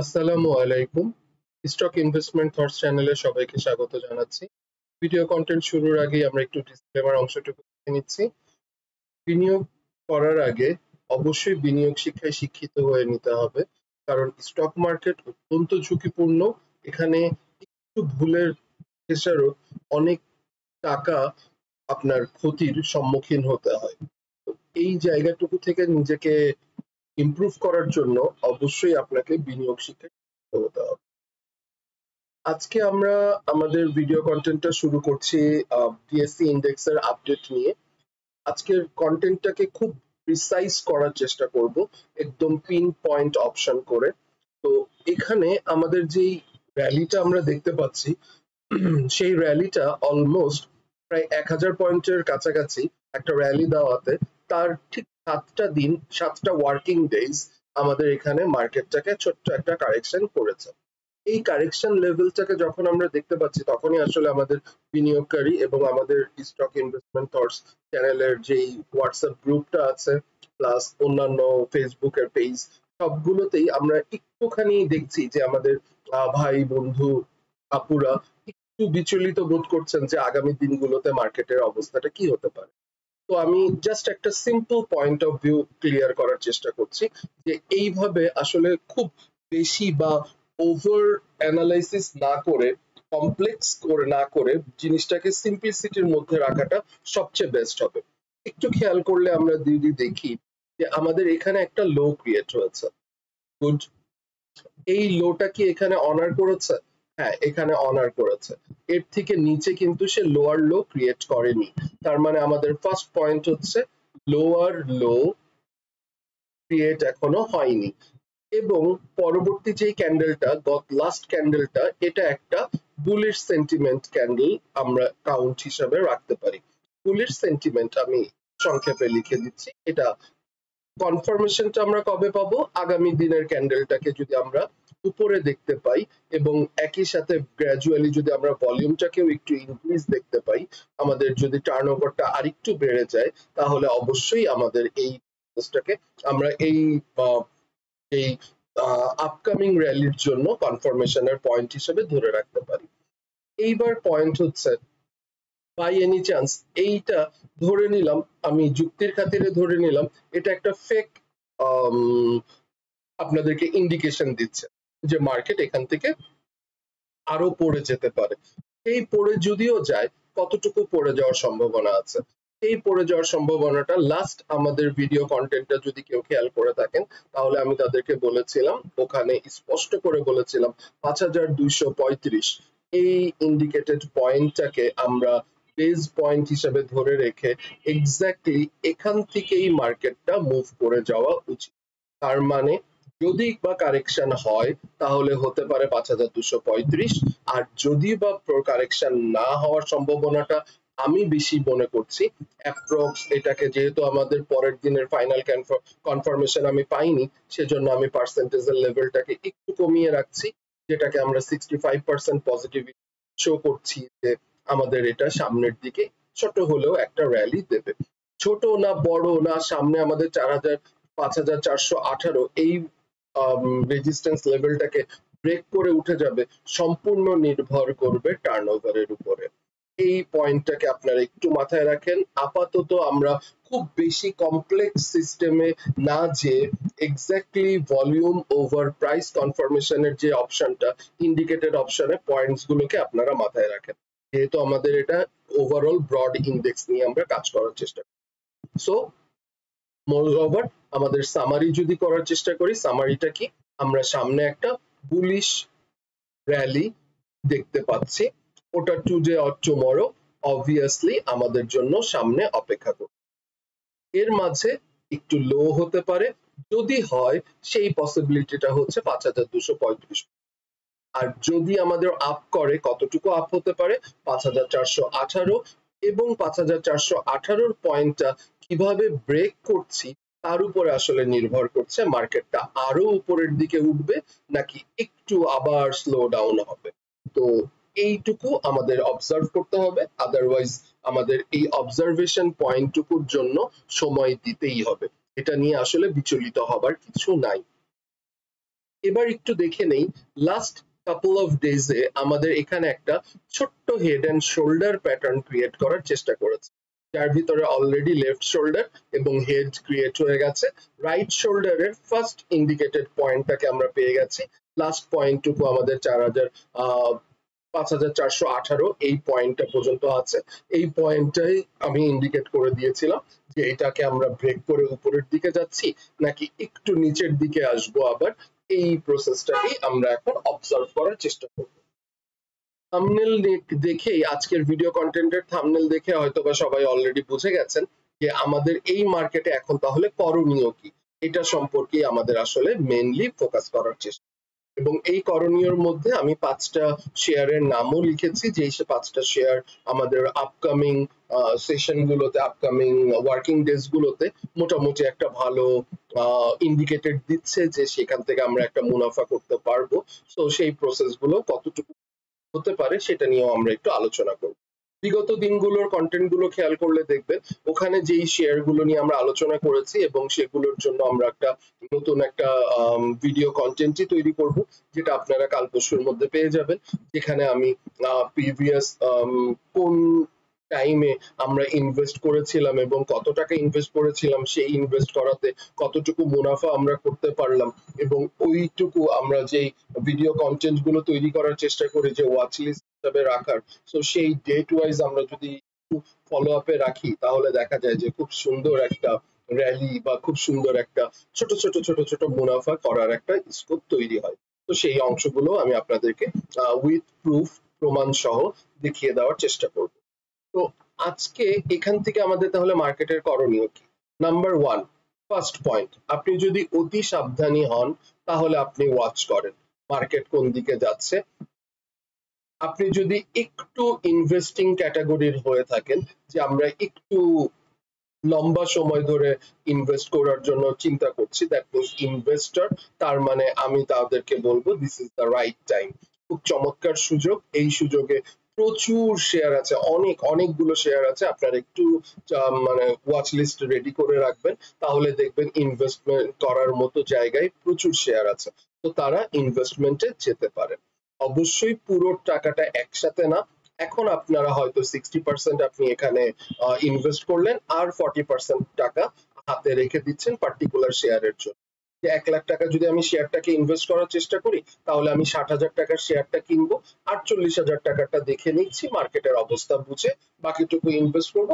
আসসালামু আলাইকুম। Stock investment thoughts চ্যানেলে সবাইকে স্বাগত জানাচ্ছি। ভিডিও কন্টেন্ট শুরুর আগে আমরা একটু ডিসক্লেমার অংশটুকু দেখে নিচ্ছি। বিনিয়োগ করার আগে অবশ্যই বিনিয়োগ শিক্ষায় শিক্ষিত হয়ে নিতে হবে, কারণ স্টক মার্কেট অত্যন্ত ঝুঁকিপূর্ণ। এখানে একটু ভুলের প্রেসারও অনেক টাকা আপনার ক্ষতির সম্মুখীন হতে হয়। তো এই জায়গাটুকু থেকে নিজেকে ইমপ্রুভ করার জন্য অবশ্যই আপনাকে বিনিয়োগ শিক্ষায় শিক্ষিত হতে হবে। আজকে আমরা আমাদের ভিডিও কন্টেন্টটা শুরু করছি ডিএসসি ইন্ডেক্সের আপডেট নিয়ে। আজকের কন্টেন্টটাকে খুব প্রিসাইজ করার চেষ্টা করব, একদম পিন পয়েন্ট অপশন করে। তো এখানে আমাদের যেই র্যালিটা আমরা দেখতে পাচ্ছি, সেই র্যালিটা অলমোস্ট প্রায় 1000 পয়েন্টের কাছাকাছি একটা র্যালি দেওয়াতে তার ঠিক 7টা ওয়ার্কিং ডেজ আমাদের এখানে মার্কেটটাকে ছোট্ট একটা কারেকশন করেছে। এই কারেকশন লেভেলটাকে যখন আমরা দেখতে পাচ্ছি, তখনই আসলে আমাদের বিনিয়োগকারী এবং আমাদের স্টক ইনভেস্টমেন্ট থটস চ্যানেলের যেই হোয়াটসঅ্যাপ গ্রুপটা আছে, প্লাস অন্যান্য ফেসবুকের পেজ, সবগুলোতেই আমরা একটুখানি দেখছি যে আমাদের ভাই বন্ধু আপুরা একটু বিচলিত বোধ করছেন যে আগামী দিনগুলোতে মার্কেটের অবস্থাটা কি হতে পারে। তো আমি জাস্ট একটা simple point of view clear করার চেষ্টা করছি যে এইভাবে আসলে খুব বেশি বা ওভার অ্যানালাইসিস না করে, কমপ্লেক্স করে না করে, জিনিসটাকে সিম্পলিসিটির মধ্যে রাখাটা সবচেয়ে বেস্ট হবে। একটু খেয়াল করলে আমরা যদি দেখি যে আমাদের এখানে একটা লো ক্রিয়েট হয়েছে। গুড। এই লোটা কি এখানে অনার করেছে? হ্যাঁ, এখানে অনার করেছে। এর থেকে নিচে কিন্তু সে লোয়ার লো ক্রিয়েট করেনি। তার মানে আমাদের ফার্স্ট পয়েন্ট হচ্ছে লোয়ার লো ক্রিয়েট এখনো হয়নি। এবং পরবর্তী যে ক্যান্ডেলটা, লাস্ট ক্যান্ডেলটা, এটা একটা বুলিশ সেন্টিমেন্ট ক্যান্ডেল আমরা কাউন্ট হিসাবে রাখতে পারি। বুলিশ সেন্টিমেন্ট আমি সংক্ষেপে লিখে দিচ্ছি। এটা কনফার্মেশনটা আমরা কবে পাবো? আগামী দিনের ক্যান্ডেলটাকে যদি আমরা উপরে দেখতে পাই এবং একই সাথে গ্র্যাজুয়ালি যদি আমরা ভলিউমটাকেও একটু ইনক্রিজ দেখতে পাই, আমাদের যদি টার্নওভারটা আরেকটু বেড়ে যায়, তাহলে অবশ্যই আমাদের এই আমরা এই আপকামিং র্যালির জন্য কনফার্মেশনের পয়েন্ট হিসেবে ধরে রাখতে পারি। এইবার পয়েন্ট হচ্ছে, বাই এনি চান্স এইটা ধরে নিলাম, আমি যুক্তির খাতিরে ধরে নিলাম এটা একটা ফেক আপনাদেরকে ইন্ডিকেশন দিচ্ছে যে মার্কেট এখান থেকে আরো পড়ে যেতে পারে। এই পড়ে যদিও যায়, কতটুকু পড়ে যাওয়ার সম্ভাবনা আছে? এই পড়ে যাওয়ার সম্ভাবনাটা লাস্ট আমাদের ভিডিও কন্টেন্টটা যদি কেউ খেয়াল করে থাকেন, তাহলে আমি তাদেরকে বলেছিলাম, ওখানে স্পষ্ট করে বলেছিলাম 5235 এই ইন্ডিকেটেড পয়েন্টটাকে আমরা বেস পয়েন্ট হিসেবে ধরে রেখে এক্স্যাক্টলি এখান থেকেই মার্কেটটা মুভ করে যাওয়া উচিত। তার মানে যদি বা কারেকশন হয়, তাহলে হতে পারে 5235, আর যদি বা কারেকশন না হওয়ার সম্ভাবনাটা আমি বেশি মনে করছি। অ্যাপ্রক্স এটাকে, যেহেতু আমাদের পরের দিনের ফাইনাল কনফার্মেশন আমি পাইনি, সেজন্য আমি পার্সেন্টেজের লেভেলটাকে একটু কমিয়ে রাখছি, যেটাকে আমরা 65% পজিটিভিটি শো করছি যে আমাদের এটা সামনের দিকে ছোট হলেও একটা র্যালি দেবে। ছোট না বড় না, সামনে আমাদের 5418 এই রেজিস্ট্যান্স লেভেলটাকে ব্রেক করে উঠে যাবে, সম্পূর্ণ নির্ভর করবে টার্নওভারের উপরে। এই পয়েন্টটাকে আপনারা একটু মাথায় রাখেন। আপাতত আমরা খুব বেশি কমপ্লেক্স সিস্টেমে না যেয়ে এক্স্যাক্টলি ভলিউম ওভার প্রাইস কনফার্মেশনের যে অপশনটা, ইন্ডিকেটেড অপশনে পয়েন্টস গুলোকে আপনারা মাথায় রাখেন, যেহেতু আমাদের এটা ওভারঅল ব্রড ইন্ডেক্স নিয়ে আমরা কাজ করার চেষ্টা করি। সো মোরওভার আমাদের সামারি যদি করার চেষ্টা করি, সামারিটা কি? আমরা সামনে একটা বুলিশ র্যালি দেখতে পাচ্ছি। ওটা টুডে অর টুমরো অবভিয়াসলি আমাদের জন্য সামনে অপেক্ষা করছে। এর মাঝে একটু লো হতে পারে, যদি হয় সেই পসিবিলিটিটা হচ্ছে 5235। আর যদি আমাদের আপ করে, কতটুকু আপ হতে পারে? 5418। এবং 5418 পয়েন্টটা কিভাবে ব্রেক করছি তার উপরে আসলে নির্ভর করছে মার্কেটটা আরো উপরের দিকে উঠবে নাকি একটু আবার স্লো ডাউন হবে। তো এইটুকু আমাদের অবজার্ভ করতে হবে, আদারওয়াইজ আমাদের এই অবজারভেশন পয়েন্টটুকুর জন্য সময় দিতেই হবে। এটা নিয়ে আসলে বিচলিত হবার কিছু নাই। এবার একটু দেখে নেই লাস্ট কাপল অফ ডেজে আমাদের এখানে একটা ছোট্ট head and shoulder pattern create করার চেষ্টা করেছে, যার ভিতরে অলরেডি লেফট শোল্ডার এবং হেড ক্রিয়েট হয়ে গেছে। রাইট শোল্ডারের ফার্স্ট ইন্ডিকেটেড পয়েন্টটাকে আমরা পেয়ে গেছি। লাস্ট পয়েন্টটুকু আমাদের 5418 এই পয়েন্টটা পর্যন্ত আছে। এই পয়েন্টটাই আমি ইন্ডিকেট করে দিয়েছিলাম যে এটাকে আমরা ব্রেক করে উপরের দিকে যাচ্ছি নাকি একটু নিচের দিকে আসবো। আবার এই প্রসেসটাকেই আমরা এখন অবজার্ভ করার চেষ্টা করব। থাম্বনেল দেখেই, আজকের ভিডিও কন্টেন্টের থাম্বনেল দেখে হয়তোবা সবাই অলরেডি বুঝে গেছেন যে আমাদের এই মার্কেটে এখন তাহলে করণীয় কি, এটা সম্পর্কে আমাদের আসলে মেইনলি ফোকাস করার চেষ্টা। এবং এই করণীয়র মধ্যে আমি 5টা শেয়ারের নামও লিখেছি, যে 5টা শেয়ার আমাদের আপকামিং সেশন গুলোতে, আপকামিং ওয়ার্কিং ডেজ গুলোতে মোটামুটি একটা ভালো ইন্ডিকেটর দিচ্ছে যে সেখান থেকে আমরা একটা মুনাফা করতে পারবো। তো সেই প্রসেস গুলো কতটুকু হতে পারে সেটা নিয়েও আমরা একটু আলোচনা করব। বিগত দিনগুলোর কন্টেন্ট গুলো খেয়াল করলে দেখবেন ওখানে যেই শেয়ার গুলো নিয়ে আমরা আলোচনা করেছি এবং সেগুলোর জন্য আমরা একটা নতুন একটা ভিডিও কন্টেন্টই তৈরি করব, যেটা আপনারা কাল পরশুর মধ্যে পেয়ে যাবেন, যেখানে আমি প্রিভিয়াস কোন টাইমে আমরা ইনভেস্ট করেছিলাম এবং কত টাকা ইনভেস্ট করেছিলাম, সেই ইনভেস্ট করাতে কতটুকু মুনাফা আমরা করতে পারলাম, এবং ওইটুকু আমরা যেই ভিডিও কন্টেন্ট গুলো তৈরি করার চেষ্টা করি যে ওয়াচ লিস্ট হিসাবে রাখার, তো সেই ডেট ওয়াইজ আমরা যদি ফলো আপে রাখি তাহলে দেখা যায় যে খুব সুন্দর একটা র্যালি বা খুব সুন্দর একটা ছোট ছোট ছোট ছোট মুনাফা করার একটা স্কোপ তৈরি হয়। তো সেই অংশগুলো আমি আপনাদেরকে উইথ প্রুফ, প্রমাণ সহ দেখিয়ে দেওয়ার চেষ্টা করব। তো আজকে এখান থেকে আমাদের তাহলে মার্কেটের করণীয় কি? নাম্বার 1, ফার্স্ট পয়েন্ট, আপনি যদি অতি সাবধানী হন তাহলে আপনি ওয়াচ করেন মার্কেট কোন দিকে যাচ্ছে। আপনি যদি একটু ইনভেস্টিং ক্যাটাগরির হয়ে থাকেন, যে আমরা একটু লম্বা সময় ধরে ইনভেস্ট করার জন্য চিন্তা করছি, দ্যাট মিনস ইনভেস্টর, তার মানে আমি তাদেরকে বলবো this is the right time. খুব চমৎকার সুযোগ, এই সুযোগে প্রচুর শেয়ার আছে, অনেকগুলো শেয়ার আছে, আপনারা একটু মানে ওয়াচ লিস্ট রেডি করে রাখবেন, তাহলে দেখবেন ইনভেস্টমেন্ট করার মতো জায়গায় প্রচুর শেয়ার আছে, তো তারা ইনভেস্টমেন্টে যেতে পারে। অবশ্যই পুরো টাকাটা একসাথে না, এখন আপনারা হয়তো 60% আপনি এখানে ইনভেস্ট করলেন আর 40% টাকা হাতে রেখে দিচ্ছেন পার্টিকুলার শেয়ারের জন্য। যে 1 লাখ টাকা যদি আমি শেয়ারটাকে ইনভেস্ট করার চেষ্টা করি, তাহলে আমি 60,000 টাকার শেয়ারটা কিনবো, 48,000 টাকাটা দেখে নিচ্ছি মার্কেটের অবস্থা বুঝে, বাকিটুকু ইনভেস্ট করবো।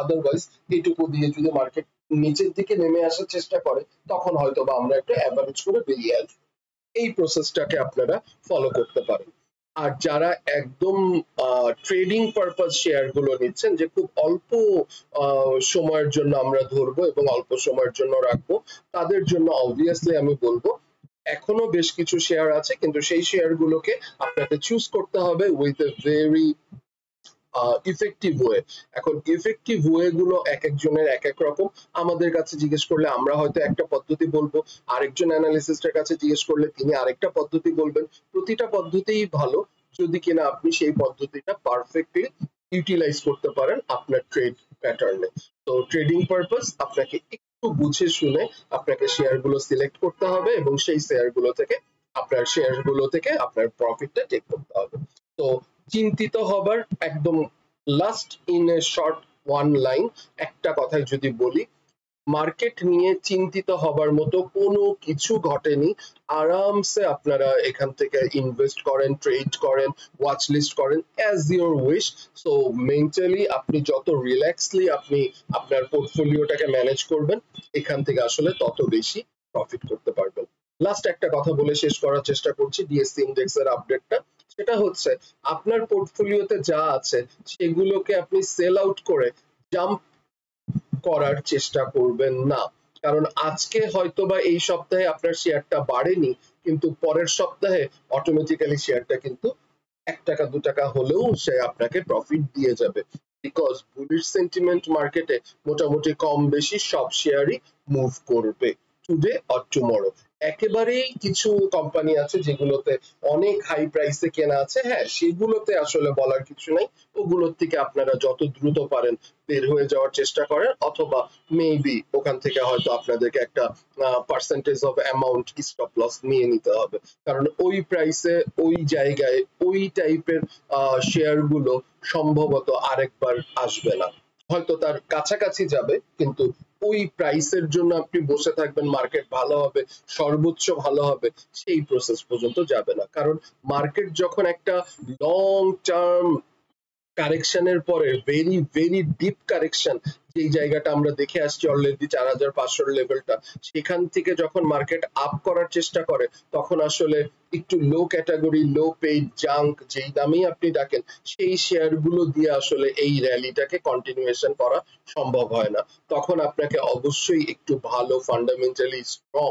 আদারওয়াইজ এইটুকু দিয়ে যদি মার্কেট নিচের দিকে নেমে আসার চেষ্টা করে, তখন হয়তো বা আমরা একটু অ্যাভারেজ করে বেরিয়ে আসবো। এই প্রসেসটাকে আপনারা ফলো করতে পারেন। আর যারা একদম ট্রেডিং পারপাস শেয়ার গুলো নিচ্ছেন, যে খুব অল্প সময়ের জন্য আমরা ধরবো এবং অল্প সময়ের জন্য রাখবো, তাদের জন্য অবভিয়াসলি আমি বলবো এখনো বেশ কিছু শেয়ার আছে, কিন্তু সেই শেয়ার গুলোকে আপনাকে চুজ করতে হবে with a very effective way. এখন ইফেক্টিভ ওয়ে গুলো এক একজনের এক এক রকম, আমাদের কাছে জিজ্ঞেস করলে আমরা হয়তো একটা পদ্ধতি বলবো, আরেকজন অ্যানালিস্টের কাছে জিজ্ঞেস করলে তিনি আরেকটা পদ্ধতি বলবেন। প্রতিটা পদ্ধতিই ভালো যদি কিনা আপনি সেই পদ্ধতিটা পারফেক্টলি ইউটিলাইজ করতে পারেন আপনার ট্রেড প্যাটার্নে। তো ট্রেডিং পারপাস আপনাকে একটু বুঝে শুনে আপনাকে শেয়ার গুলো সিলেক্ট করতে হবে এবং সেই শেয়ার গুলো থেকে আপনার প্রফিটটা টেক করতে হবে। তো চিন্তিত হবার একদম last in a short one line একটা কথাই যদি বলি, মার্কেট নিয়ে চিন্তিত হবার মতো কোনো কিছু ঘটেনি। আরামসে আপনারা এখান থেকে ইনভেস্ট করেন, ট্রেড করেন, ওয়াচ লিস্ট করেন as your wish. So mentally আপনি যত রিল্যাক্সলি আপনি আপনার পোর্টফোলিওটাকে ম্যানেজ করবেন, এখান থেকে আসলে তত বেশি প্রফিট করতে পারবেন। লাস্ট একটা কথা বলে শেষ করার চেষ্টা করছি ডিএসসি ইন্ডেক্সের আপডেটটা, সেটা হচ্ছে আপনার পোর্টফোলিওতে যা আছে সেগুলোকে আপনি সেল আউট করে জাম্প করার চেষ্টা করবেন না, কারণ আজকে হয়তোবা এই সপ্তাহে আপনার শেয়ারটা বাড়েনি, কিন্তু পরের সপ্তাহে অটোমেটিক্যালি শেয়ারটা কিন্তু 1 টাকা 2 টাকা হলেও সে আপনাকে প্রফিট দিয়ে যাবে, বিকজ বুলিশ সেন্টিমেন্ট মার্কেটে মোটামুটি কম বেশি সব শেয়ারই মুভ করবে টুডে অর টুমরো। একেবারেই কিছু কোম্পানি আছে যেগুলোতে অনেক হাই প্রাইসে কেনা আছে, হ্যাঁ সেগুলোতে আসলে বলার কিছু নাই, ওগুলোর থেকে আপনারা যত দ্রুত পারেন বের হয়ে যাওয়ার চেষ্টা করেন, অথবা মেবি ওখান থেকে হয়তো আপনাদেরকে একটা percentage of amount stop loss নিয়ে নিতে হবে, কারণ ওই প্রাইসে ওই জায়গায় ওই টাইপের শেয়ার গুলো সম্ভবত আরেকবার আসবে না, হয়তো তার কাছাকাছি যাবে, কিন্তু ওই প্রাইসের জন্য আপনি বসে থাকবেন মার্কেট ভালো হবে, সর্বোচ্চ ভালো হবে, সেই প্রসেস পর্যন্ত যাবে না। কারণ মার্কেট যখন একটা লং টার্ম কারেকশনের পরে ভেরি ভেরি ডিপ কারেকশন, যেই জায়গাটা আমরা দেখে আসছি অলরেডি 4500 লেভেলটা, সেখান থেকে যখন মার্কেট আপ করার চেষ্টা করে তখন আসলে একটু লো ক্যাটাগরি লো পেইড জাঙ্ক যেই দামেই আপনি ডাকেন সেই শেয়ার গুলো দিয়ে আসলে এই র্যালিটাকে কন্টিনিউয়েশন করা সম্ভব হয় না। তখন আপনাকে অবশ্যই একটু ভালো ফান্ডামেন্টালি স্ট্রং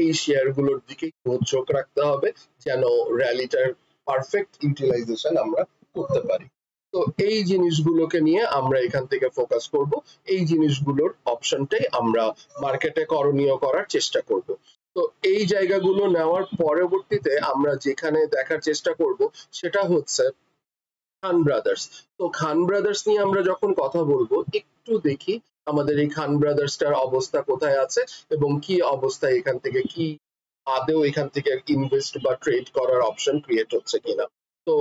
এই শেয়ার গুলোর দিকে চোখ রাখতে হবে, যেন র্যালিটার পারফেক্ট ইউটিলাইজেশন আমরা করতে পারি। তো এই জিনিসগুলোকে নিয়ে আমরা এখান থেকে ফোকাস করব, এই জিনিসগুলোর অপশনটাই আমরা মার্কেটে করণীয় করার চেষ্টা করব। তো এই জায়গাগুলো নেওয়ার পরবর্তীতে আমরা যেখানে দেখার চেষ্টা করব সেটা হচ্ছে খান ব্রাদার্স। তো খান ব্রাদার্স নিয়ে আমরা যখন কথা বলবো একটু দেখি আমাদের এই খান ব্রাদার্সটার অবস্থা কোথায় আছে এবং কি অবস্থায় এখান থেকে কি আদৌ এখান থেকে ইনভেস্ট বা ট্রেড করার অপশন ক্রিয়েট হচ্ছে কিনা। তো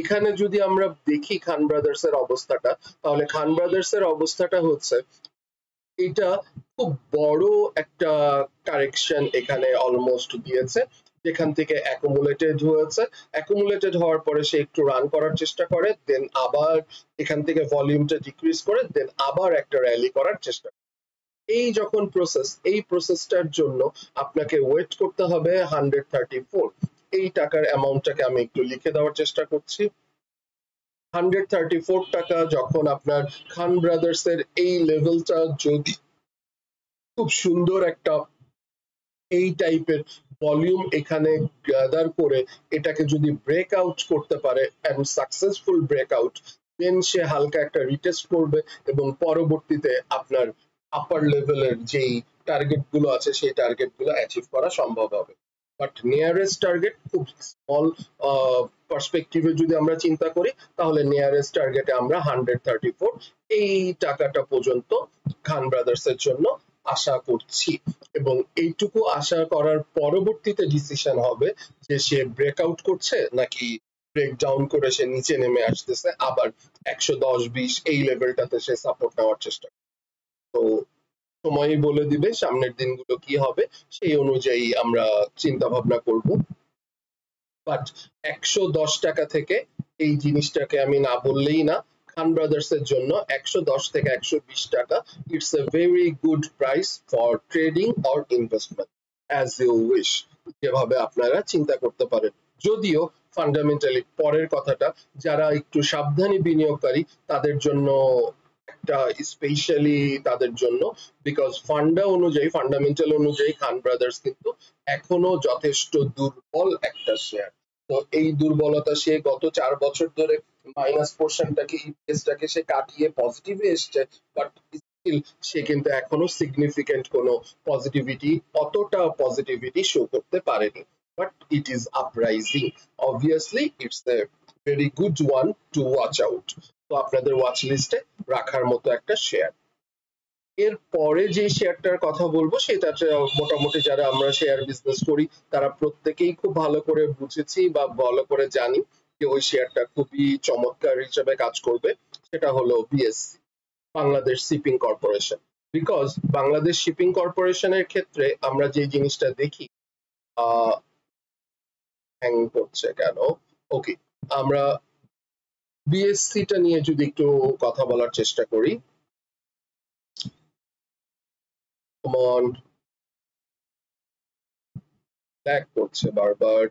এখানে যদি আমরা দেখি খান ব্রাদার্স এর অবস্থাটা, তাহলে খান ব্রাদার্স এর অবস্থাটা হচ্ছে এটা খুব বড় একটা কারেকশন এখানে অলমোস্ট দিয়েছে, যেখান থেকে অ্যাকুমুলেটেড হয়েছে, অ্যাকুমুলেটেড হওয়ার পরে সে একটু রান করার চেষ্টা করে, দেন আবার এখান থেকে ভলিউমটা ডিক্রিজ করে দেন আবার একটা র্যালি করার চেষ্টা করে। এই যখন প্রসেস, এই প্রসেসটার জন্য আপনাকে ওয়েট করতে হবে 134, এই টাকার অ্যামাউন্টটাকে আমি একটু লিখে দেওয়ার চেষ্টা করছি। 134 টাকা যখন আপনার খান ব্রাদার্স এর এই লেভেলটা যদি খুব সুন্দর একটা এই টাইপের ভলিউম এখানে গ্যাদার করে এটাকে যদি ব্রেক আউট করতে পারে এন্ড সাকসেসফুল ব্রেকআউট, দেন সে হালকা একটা রিটেস্ট করবে এবং পরবর্তীতে আপনার আপার লেভেলের যেই টার্গেট গুলো আছে সেই টার্গেট গুলো অ্যাচিভ করা সম্ভব হবে। বাট নিয়ারেস্ট টার্গেট খুব স্মল পার্সপেক্টিভে যদি আমরা চিন্তা করি, তাহলে নিয়ারেস্ট টার্গেটে আমরা 134 এই টাকাটা পর্যন্ত খান ব্রাদার্স এর জন্য আশা করছি, এবং এইটুকু আশা করার পরবর্তীতে ডিসিশন হবে যে সে ব্রেকআউট করছে নাকি ব্রেক ডাউন করে সে নিচে নেমে আসতেছে, আবার 110-20 এই লেভেলটাতে সে সাপোর্ট নেওয়ার চেষ্টা। তো সময়ই বলে দিবে সামনের দিনগুলো কি হবে, সেই অনুযায়ী আমরা চিন্তা ভাবনা করব। বাট 110 টাকা থেকে এই জিনিসটাকে আমি না বললেই না, খান ব্রাদার্স এর জন্য 110 থেকে 120 টাকা it's a very good price for trading or investment, as you wish, যেভাবে আপনারা চিন্তা করতে পারেন। যদিও ফান্ডামেন্টালি পরের কথাটা যারা একটু সাবধানী বিনিয়োগকারী তাদের জন্য একটা স্পেশালি তাদের জন্য, বিকজ ফান্ডামেন্টাল অনুযায়ী খান ব্রাদার্স কিন্তু এখনো যথেষ্ট দুর্বল একটা শেয়ার। তো এই দুর্বলতা সে গত 4 বছর ধরে মাইনাস পোর্শনটাকে ইপিএসটাকে সে কাটিয়ে পজিটিভে এসছে, বাট স্টিল সে কিন্তু এখনো সিগনিফিকেন্ট কোনো পজিটিভিটি অতটা পজিটিভিটি শো করতে পারেনি, but it is uprising, obviously it's a very good one to watch out. তো আপনাদের ওয়াচ লিস্টে রাখার মতো একটা শেয়ার। এর পরে যে শেয়ারটার কথা বলবো সেটা মোটামুটি যারা আমরা শেয়ার বিজনেস করি তারা প্রত্যেকেই খুব ভালো করে বুঝেছি বা ভালো করে জানি যে ওই শেয়ারটা খুবই চমৎকার হিসেবে কাজ করবে, সেটা হলো BSc, Bangladesh shipping corporation. Because Bangladesh shipping কর্পোরেশনের ক্ষেত্রে আমরা যে জিনিসটা দেখি, হ্যাং করছে কেন, ওকে, আমরা বিএসসিটা নিয়ে যদি একটু কথা বলার চেষ্টা করি, ব্যাক করছে বারবার,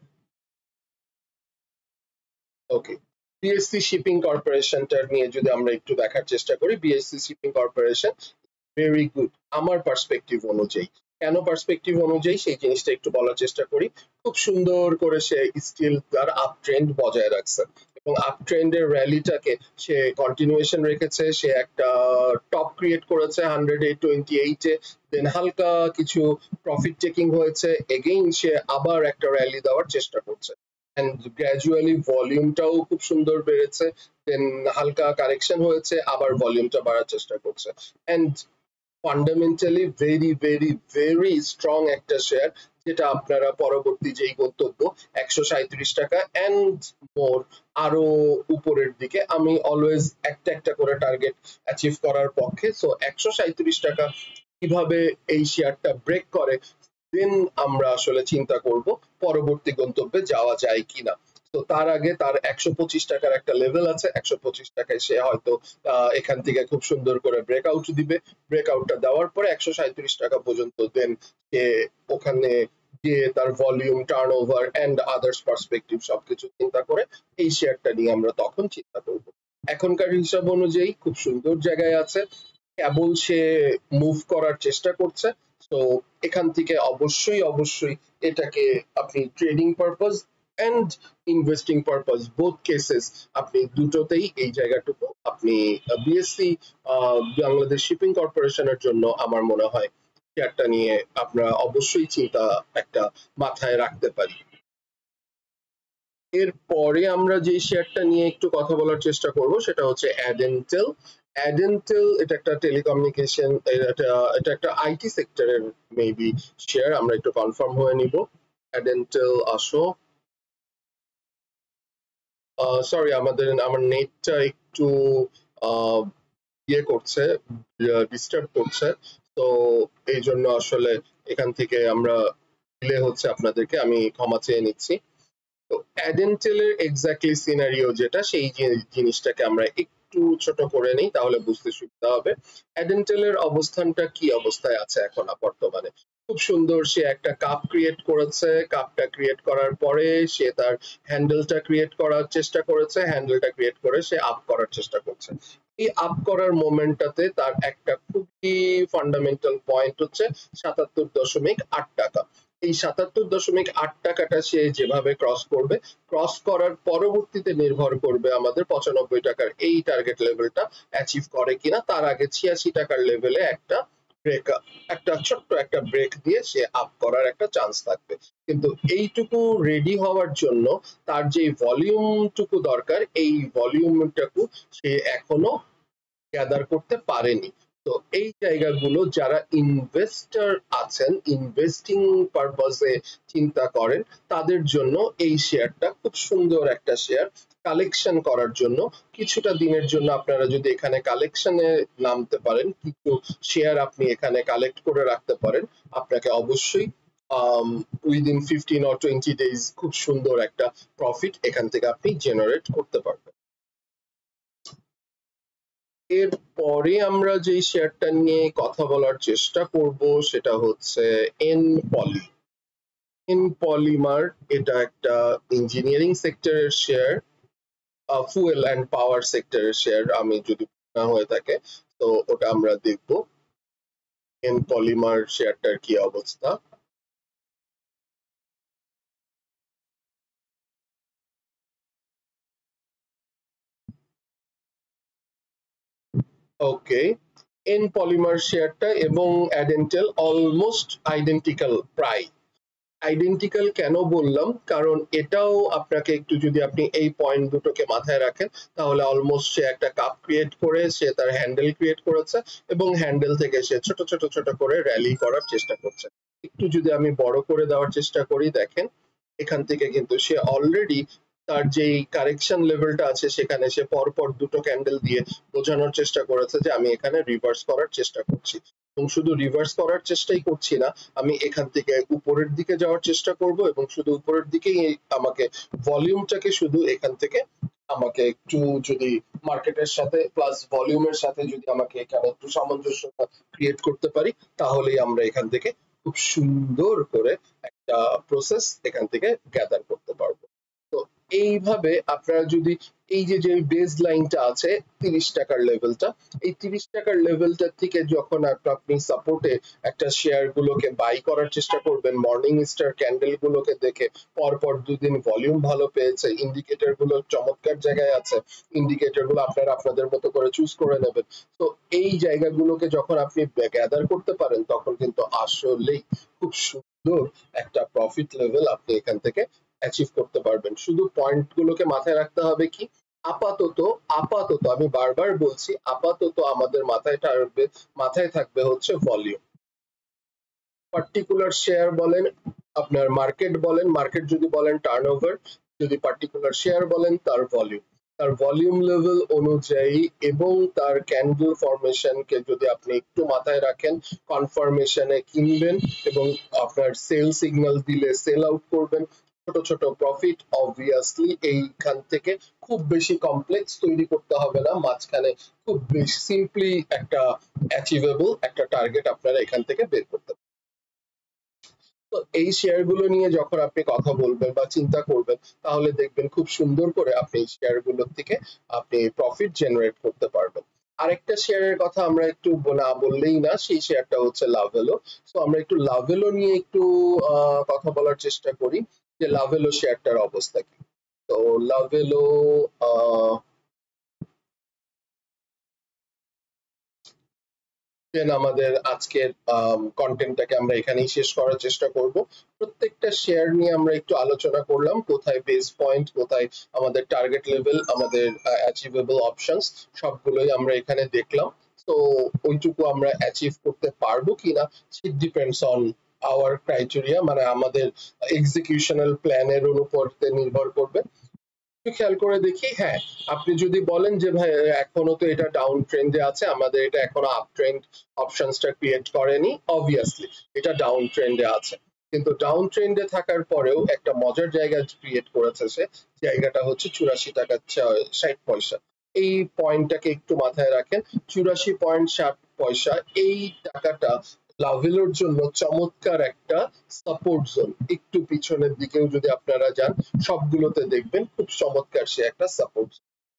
ওকে, বিএসসি শিপিং কর্পোরেশনটার নিয়ে যদি আমরা একটু দেখার চেষ্টা করি, BSc shipping corporation very good আমার পার্সপেক্টিভ অনুযায়ী। কেন পার্সপেক্টিভ অনুযায়ী সেই জিনিসটা একটু বলার চেষ্টা করি। খুব সুন্দর করে সে স্টিল তার আপ ট্রেন্ড বজায় রাখছে এবং আপ ট্রেন্ডের র্যালিটাকে সে কন্টিনিউয়েশন রেখেছে, সে একটা টপ ক্রিয়েট করেছে 128 এ, দেন হালকা কিছু প্রফিট টেকিং হয়েছে, এগেইন সে আবার একটা র্যালি দেওয়ার চেষ্টা করছে এন্ড গ্র্যাজুয়ালি ভলিউমটাও খুব সুন্দর বেড়েছে, দেন হালকা কারেকশন হয়েছে, আবার ভলিউমটা বাড়ার চেষ্টা করছে and fundamentally very very very strong একটা শেয়ার, যেটা আপনারা পরবর্তী যেই গন্তব্য 137 টাকা এন্ড মোর আরো উপরের দিকে, আমি অলওয়েজ একটা একটা করে টার্গেট অ্যাচিভ করার পক্ষে। সো 137 টাকা কিভাবে এই শেয়ারটা ব্রেক করে, দেন আমরা আসলে চিন্তা করব পরবর্তী গন্তব্যে যাওয়া যায় কিনা। তো তার আগে তার 125 টাকার একটা লেভেল আছে, 125 টাকায় সে হয়তো এখান থেকে খুব সুন্দর করে ব্রেকআউট দিবে, ব্রেকআউটটা দেওয়ার পরে 137 টাকা পর্যন্ত দেন সে ওখানে গিয়ে তার volume, turnover and others perspective সবকিছু চিন্তা করে এই শেয়ারটা নিয়ে আমরা তখন চিন্তা করব। এখনকার হিসাব অনুযায়ী খুব সুন্দর জায়গায় আছে, কেবল সে মুভ করার চেষ্টা করছে। তো এখান থেকে অবশ্যই অবশ্যই এটাকে আপনি trading purpose and investing purpose both cases আপনি দুটোতেই এই জায়গাটুকু আপনি বিএসসি বাংলাদেশ শিপিং কর্পোরেশনের জন্য আমার মনে হয় শেয়ারটা নিয়ে আপনারা অবশ্যই চিন্তা একটা মাথায় রাখতে পারি। এরপরে আমরা যে শেয়ারটা নিয়ে একটু কথা বলার চেষ্টা করব সেটা হচ্ছে অ্যাডেন্টেল। অ্যাডেন্টেল এটা একটা টেলিকমিউনিকেশন, এটা একটা আইটি সেক্টরের মেবি শেয়ার, আমরা একটু কনফার্ম হয়ে নিব। অ্যাডেন্টেল আসো, সরি আমার নেটটা একটু ইয়ে করছে, ডিস্টার্ব করছে, তো এই জন্য আসলে এখান থেকে আমরা ডিলে হচ্ছে, আপনাদেরকে আমি ক্ষমা চেয়ে নিচ্ছি। তো অ্যাডেন্টেলের এক্স্যাক্টলি সিনারিও যেটা, সেই জিনিসটাকে আমরা একটু ছোট করে নেই তাহলে বুঝতে সুবিধা হবে। অ্যাডেন্টেলের অবস্থানটা কি অবস্থায় আছে এখন বর্তমানে? খুব সুন্দর সে একটা কাপ ক্রিয়েট করেছে, কাপটা ক্রিয়েট করার পরে সে তার হ্যান্ডেলটা ক্রিয়েট করার চেষ্টা করেছে, হ্যান্ডেলটা ক্রিয়েট করে সে আপ করার চেষ্টা করছে। এই আপ করার মোমেন্টটাতে তার একটা খুবই ফান্ডামেন্টাল পয়েন্ট হচ্ছে 77.8 টাকা। এই 77.8 টাকাটা সে যেভাবে ক্রস করবে, ক্রস করার পরবর্তীতে নির্ভর করবে আমাদের 95 টাকার এই টার্গেট লেভেলটা অ্যাচিভ করে কিনা। তার আগে 86 টাকার লেভেলে একটা ব্রেক, একটা ছোট্ট একটা ব্রেক দিয়ে সে আপ করার একটা চান্স থাকবে। কিন্তু এইটুকু রেডি হওয়ার জন্য তার যে ভলিউমটুকু দরকার, এই ভলিউমটুকু সে এখনো গ্যাদার করতে পারেনি। তো এই জায়গাগুলো যারা ইনভেস্টর আছেন, ইনভেস্টিং পারপাসে চিন্তা করেন, তাদের জন্য এই শেয়ারটা খুব সুন্দর একটা শেয়ার। কালেকশন করার জন্য কিছুটা দিনের জন্য আপনারা যদি এখানে কালেকশনে নামতে পারেন, কিছু শেয়ার আপনি এখানে কালেক্ট করে রাখতে পারেন, আপনাকে অবশ্যই উইদিন 15 or 20 days খুব সুন্দর একটা প্রফিট এখান থেকে আপনি জেনারেট করতে পারবেন। এরপরে আমরা যে শেয়ারটা নিয়ে কথা বলার চেষ্টা করব সেটা হচ্ছে এনপলি। এনপলিমার এটা একটা ইঞ্জিনিয়ারিং সেক্টরের শেয়ার, ফুয়েল অ্যান্ড পাওয়ার সেক্টরের শেয়ার আমি যদি না হয়ে থাকে, তো ওটা আমরা দেখব এনপলিমার শেয়ারটার কি অবস্থা। ওকে, এনপলিমার শেয়ারটা এবং অ্যাডেন্টেল অলমোস্ট আইডেন্টিক্যাল প্রায়। আইডেন্টিক্যাল কেন বললাম, কারণ এটাও আপনাকে একটু যদি আপনি এই পয়েন্ট দুটোকে মাথায় রাখেন, তাহলে অলমোস্ট সে একটা কাপ ক্রিয়েট করে সে তার হ্যান্ডেল ক্রিয়েট করেছে এবং হ্যান্ডেল থেকে সে ছোট ছোট ছোট করে র্যালি করার চেষ্টা করছে। একটু যদি আমি বড় করে দেওয়ার চেষ্টা করি, দেখেন এখান থেকে কিন্তু সে অলরেডি তার যেই কারেকশন লেভেলটা আছে সেখানে সে পরপর দুটো ক্যান্ডেল দিয়ে বোঝানোর চেষ্টা করেছে যে আমি এখানে রিভার্স করার চেষ্টা করছি, এবং শুধু রিভার্স করার চেষ্টাই করছি না, আমি এখান থেকে উপরের দিকে যাওয়ার চেষ্টা করব, এবং শুধু উপরের দিকেই আমাকে ভলিউমটাকে শুধু এখান থেকে আমাকে একটু যদি মার্কেটের সাথে প্লাস ভলিউমের সাথে যদি আমাকে এখানে একটু সামঞ্জস্য ক্রিয়েট করতে পারি, তাহলেই আমরা এখান থেকে খুব সুন্দর করে একটা প্রসেস এখান থেকে গ্যাদার করতে পারবো। তো এইভাবে আপনারা যদি এই যে বেস লাইনটা আছে 30 টাকার লেভেলটা, এই 30 টাকার লেভেলটা থেকে যখন আপনি সাপোর্টে একটা শেয়ার গুলোকে বাই করার চেষ্টা করবেন, মর্নিং স্টার ক্যান্ডেল গুলোকে দেখে পরপর দুদিন ভলিউম ভালো পেয়েছে, ইন্ডিকেটর গুলো চমৎকার জায়গায় আছে, ইন্ডিকেটর গুলো আপনারা আপনাদের মতো করে চুজ করে নেবেন। তো এই জায়গাগুলোকে যখন আপনি গ্যাদার করতে পারেন তখন কিন্তু আসলেই খুব সুন্দর একটা প্রফিট লেভেল আপনি এখান থেকে অ্যাচিভ করতে পারবেন। শুধু পয়েন্ট গুলোকে মাথায় রাখতে হবে কি, আপাতত আপাতত আমি বারবার বলছি, আপাতত আমাদের মাথায় থাকবে হচ্ছে ভলিউম। পার্টিকুলার শেয়ার বলেন, আপনার মার্কেট বলেন, মার্কেট যদি বলেন টার্নওভার, যদি পার্টিকুলার শেয়ার বলেন তার ভলিউম, তার ভলিউম লেভেল অনুযায়ী এবং তার ক্যান্ডেল ফরমেশন কে যদি আপনি একটু মাথায় রাখেন, কনফার্মেশনে কিনবেন এবং আপনার সেল সিগন্যাল দিলে সেল আউট করবেন। ছোট ছোট প্রফিট, অবভিয়াসলি এইখান থেকে খুব বেশি কমপ্লেক্স তৈরি করতে হবে না, মাঝখানে খুব বেশি সিম্পলি একটা অ্যাচিভেবল একটা টার্গেট আপনারা এখান থেকে বের করতে পারেন। তো এই শেয়ার গুলো নিয়ে যখন আপনি কথা বলবেন বা চিন্তা করবেন তাহলে দেখবেন খুব সুন্দর করে আপনি এই শেয়ার গুলোর থেকে আপনি প্রফিট জেনারেট করতে পারবেন। আরেকটা শেয়ারের কথা আমরা একটু না বললেই না, সেই শেয়ারটা হচ্ছে লাভেলো। তো আমরা একটু লাভেলো নিয়ে একটু কথা বলার চেষ্টা করি যে লাভেলো শেয়ারটার অবস্থা কি। তো লাভেলো আমাদের আজকের কন্টেন্টটাকে আমরা এখানেই শেষ করার চেষ্টা করব। প্রত্যেকটা শেয়ার নিয়ে আমরা একটু আলোচনা করলাম, কোথায় বেস পয়েন্ট, কোথায় আমাদের টার্গেট লেভেল, আমাদের অ্যাচিভেবল অপশনস, সবগুলোই আমরা এখানে দেখলাম। তো ওইটুকু আমরা অ্যাচিভ করতে পারবো কিনা it depends on our criteria, মানে আমাদের এক্সিকিউশনাল প্ল্যানের উপর নির্ভর করবে। খেয়াল করে দেখি, হ্যাঁ আপনি যদি বলেন যে ভাই এখনো তো এটা ডাউন ট্রেন্ডে আছে, আমাদের এটা এখনো আপ ট্রেন্ড অপশনসটা ক্রিয়েট করেনি, অবভিয়াসলি এটা ডাউন ট্রেন্ডে আছে, কিন্তু ডাউন ট্রেন্ডে থাকার পরেও একটা মজার জায়গা ক্রিয়েট করেছে সে, জায়গাটা হচ্ছে 84 টাকা 60 পয়সা। এই পয়েন্টটাকে একটু মাথায় রাখেন, 84.60 এই টাকাটা লাভেলোর জন্য চমৎকার একটা সাপোর্ট জোন। একটু পিছনের দিকেও যদি আপনারা যান সবগুলোতে দেখবেন খুব চমৎকার সে একটা সাপোর্ট।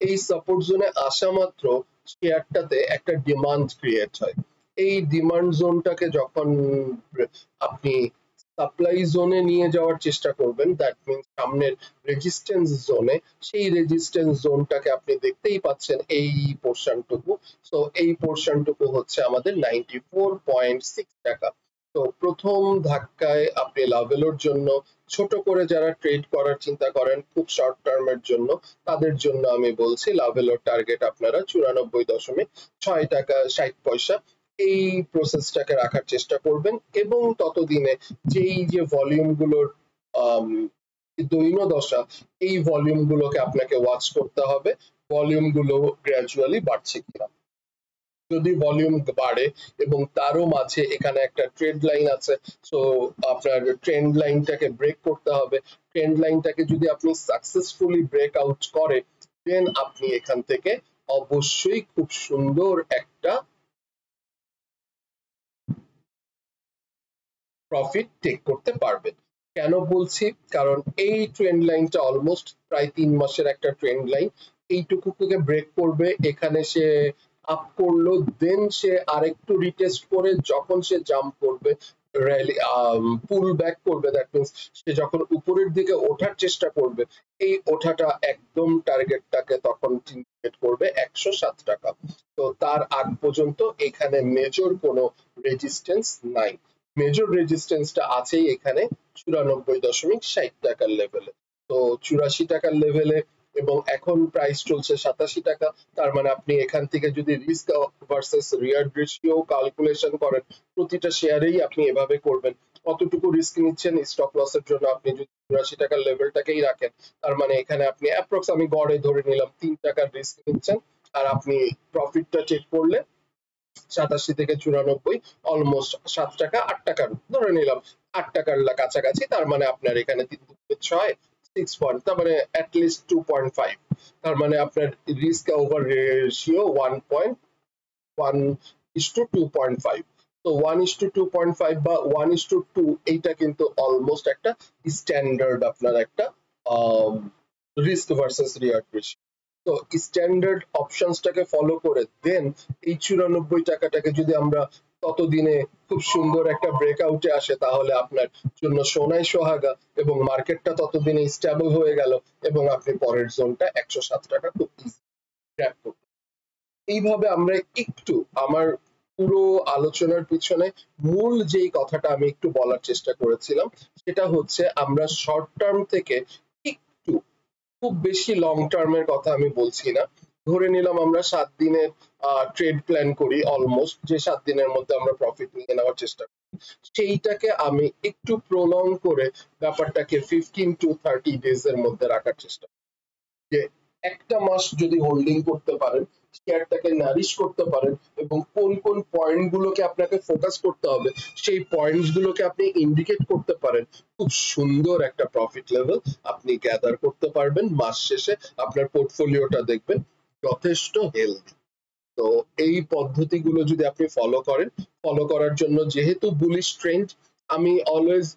এই সাপোর্ট জোনে আসা মাত্র শেয়ারটাতে একটা ডিমান্ড ক্রিয়েট হয়। এই ডিমান্ড জোনটাকে যখন আপনি সাপ্লাই জোনে নিয়ে যাওয়ার চেষ্টা করবেন, দ্যাট মিনস সামনের রেজিস্ট্যান্স জোনে, সেই রেজিস্ট্যান্স জোনটাকে আপনি দেখতেই পাচ্ছেন এই পোর্শনটুকু। তো এই পোর্শনটুকু হচ্ছে আমাদের 94.6 টাকা। তো প্রথম ধাক্কায় আপনি লাভেলোর জন্য ছোট করে যারা ট্রেড করার চিন্তা করেন খুব শর্ট টার্মের জন্য, তাদের জন্য আমি বলছি লাভেলোর টার্গেট আপনারা 94.6 টাকা 60 পয়সা এই প্রসেসটাকে রাখার চেষ্টা করবেন। এবং ততদিনে যেই যে ভলিউম গুলোর দৈন্য দশা, এই ভলিউম গুলোকে আপনাকে ওয়াচ করতে হবে, ভলিউম গুলো গ্র্যাজুয়ালি বাড়ছে কিনা। যদি ভলিউম বাড়ে এবং তারও মাঝে এখানে একটা ট্রেন্ড লাইন আছে, সো আপনার ট্রেন্ড লাইনটাকে ব্রেক করতে হবে। ট্রেন্ড লাইনটাকে যদি আপনি সাকসেসফুলি ব্রেক আউট করে দেন আপনি এখান থেকে অবশ্যই খুব সুন্দর একটা প্রফিট টেক করতে পারবেন। কেন বলছি, কারণ এই ট্রেন্ড লাইনটা অলমোস্ট প্রায় 3 মাসের একটা ট্রেন্ড লাইন, এইটুকুকে ব্রেক করবে, এখানে সে আপ করলো, দেন সে আরেকটু রিটেস্ট করে যখন সে জাম্প করবে, র্যালি পুল ব্যাক করবে, দ্যাট মিন্স সে যখন উপরের দিকে ওঠার চেষ্টা করবে, এই ওঠাটা একদম টার্গেটটাকে তখন ইন্ডিকেট করবে 107 টাকা। তো তার আগ পর্যন্ত এখানে মেজর কোনো রেজিস্ট্যান্স নাই, মেজর রেজিস্ট্যান্সটা আছেই এখানে 94.60 টাকার লেভেলে। তো 84 টাকার লেভেলে এবং এখন প্রাইস চলছে 87 টাকা, তার মানে আপনি এখান থেকে যদি risk versus reward ratio calculation করেন, প্রতিটা শেয়ারেই আপনি এভাবে করবেন, কতটুকু রিস্ক নিচ্ছেন স্টপ লসের জন্য। আপনি যদি 84 টাকার লেভেলটাকেই রাখেন, তার মানে এখানে আপনি অ্যাপ্রক্স, আমি গড়ে ধরে নিলাম 3 টাকার রিস্ক নিচ্ছেন, আর আপনি প্রফিটটা চেক করলে 87 থেকে 94, অলমোস্ট 7 টাকা 8 টাকার ধরে নিলাম, 8 টাকার কাছাকাছি, তার মানে আপনার এখানে 3.6 6 পয়েন্ট, তার মানে অ্যাটলিস্ট 2.5, তার মানে আপনার রিস্ক ওভার রেশিও 1.1:2.5। তো 1:2.5 বা 1:2 এইটা কিন্তু অলমোস্ট একটা স্ট্যান্ডার্ড আপনার একটা রিস্ক ভার্সেস রিওয়ার্ড রেশিও। তো স্ট্যান্ডার্ড অপশনসটাকে ফলো করে দেন এই 94 টাকাটাকে যদি আমরা ততদিনে খুব সুন্দর একটা ব্রেকআউটে আসে তাহলে আপনার জন্য সোনাই সোহাগা এবং মার্কেটটা ততদিনে স্টেবল হয়ে গেল এবং আপনি পরের জোনটা 107 টাকা খুব ইজি গ্র্যাব করতে। এইভাবে আমরা একটু আমার পুরো আলোচনার পিছনে মূল যেই কথাটা আমি একটু বলার চেষ্টা করেছিলাম সেটা হচ্ছে আমরা শর্ট টার্ম থেকে একটু খুব বেশি লং টার্মের কথা আমি বলছি না, ধরে নিলাম আমরা 7 দিনের ট্রেড প্ল্যান করি অলমোস্ট, যে 7 দিনের মধ্যে আমরা প্রফিট নিয়ে নেওয়ার চেষ্টা করি, সেইটাকে আমি একটু প্রলং করে ব্যাপারটাকে 15 to 30 days এর মধ্যে রাখার চেষ্টা করি। যে একটা মাস যদি হোল্ডিং করতে পারেন, শেয়ারটাকে নারিশ করতে পারেন এবং কোন কোন পয়েন্ট গুলোকে আপনাকে ফোকাস করতে হবে সেই পয়েন্টস গুলোকে আপনি ইন্ডিকেট করতে পারেন, খুব সুন্দর একটা প্রফিট লেভেল আপনি গ্যাদার করতে পারবেন। মাস শেষে আপনার পোর্টফোলিওটা দেখবেন যথেষ্ট হেলদি। তো এই পদ্ধতিগুলো যদি আপনি ফলো করেন, ফলো করার জন্য যেহেতু বুলিশ ট্রেন্ড, আমি অলওয়েজ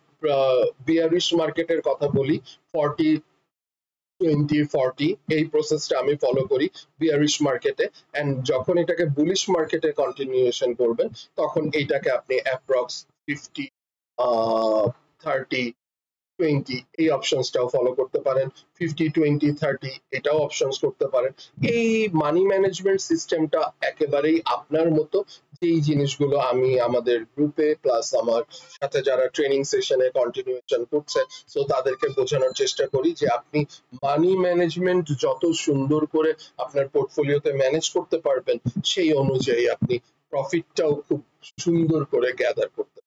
বিয়ারিশ মার্কেটের কথা বলি, 40-20-40 এই প্রসেসটা আমি ফলো করি বিয়ারিশ মার্কেটে, এন্ড যখন এটাকে বুলিশ মার্কেটে কন্টিনিউয়েশন করবেন তখন এইটাকে আপনি অ্যাপ্রক্স 50-30-20 এই অপশনসটাও ফলো করতে পারেন, 50-20-30 এটাও অপশনস করতে পারেন। এই মানি ম্যানেজমেন্ট সিস্টেমটা একেবারেই আপনার মতো, যেই জিনিসগুলো আমি আমাদের গ্রুপে প্লাস আমার সাথে যারা ট্রেনিং সেশনে কন্টিনিউয়েশন করছে সো তাদেরকে বোঝানোর চেষ্টা করি যে আপনি মানি ম্যানেজমেন্ট যত সুন্দর করে আপনার পোর্টফোলিওতে ম্যানেজ করতে পারবেন সেই অনুযায়ী আপনি প্রফিটটাও খুব সুন্দর করে গ্যাদার করতে।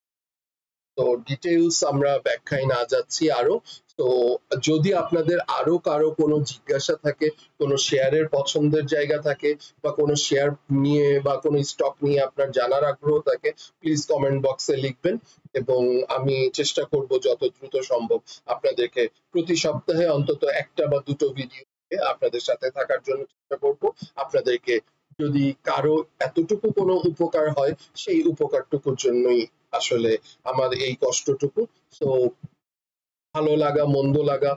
তো ডিটেইলস আমরা ব্যাখ্যায় না যাচ্ছি আরো। তো যদি আপনাদের আরো কারো কোনো জিজ্ঞাসা থাকে, কোনো শেয়ারের পছন্দের জায়গা থাকে বা কোনো শেয়ার নিয়ে বা কোনো স্টক নিয়ে আপনার জানার আগ্রহ থাকে, প্লিজ কমেন্ট বক্সে লিখবেন এবং আমি চেষ্টা করব যত দ্রুত সম্ভব আপনাদেরকে প্রতি সপ্তাহে অন্তত একটা বা দুটো ভিডিও আপনাদের সাথে থাকার জন্য চেষ্টা করব। আপনাদেরকে যদি কারো এতটুকু কোনো উপকার হয় সেই উপকারটুকুর জন্যই আসলে আমার এই কষ্টটুকু। তো ভালো লাগা মন্দ লাগা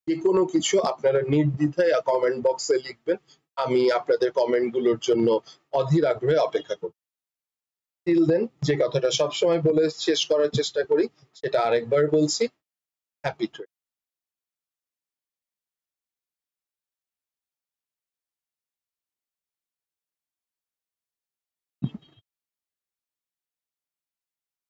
যে কোনো কিছু আপনারা নির্দ্বিধায় কমেন্ট বক্সে লিখবেন, আমি আপনাদের কমেন্ট গুলোর জন্য অধীর আগ্রহে অপেক্ষা করব। টিল দেন যে কথাটা সবসময় বলে শেষ করার চেষ্টা করি সেটা আরেকবার বলছি, হ্যাপি ট্রেডিং।